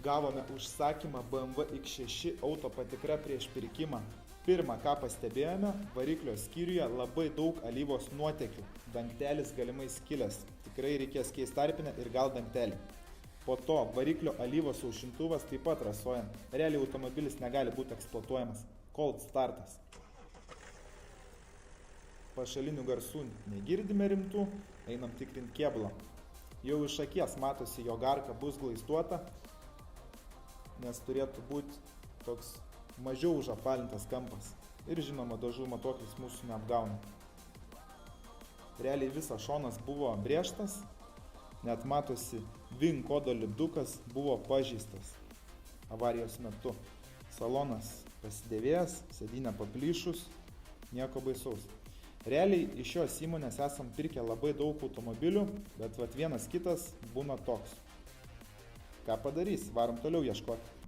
Gavome užsakymą BMW X6 auto patikra prieš pirkimą. Pirma, ką pastebėjome, variklio skyriuje labai daug alyvos nuotekių. Dangtelis galimai skilęs. Tikrai reikės keisti tarpinę ir gal dangtelį. Po to variklio alyvos aušintuvas taip pat rasojant. Realiai automobilis negali būti eksploatuojamas. Cold startas. Pašalinių garsų negirdime rimtų, einam tikrinti kėbulą. Jau iš akies matosi, jog arka bus glaistuota, nes turėtų būti toks mažiau užapvalintas kampas. Ir žinoma, dažų matuoklis mūsų neapgauna. Realiai visas šonas buvo brėžtas, net matosi VIN kodo lipdukas buvo pažeistas avarijos metu. Salonas pasidėvėjęs, sėdynė paplyšus, nieko baisaus. Realiai iš šios įmonės esam pirkę labai daug automobilių, bet vienas kitas būna toks. Ką padarys, varom toliau ieškoti.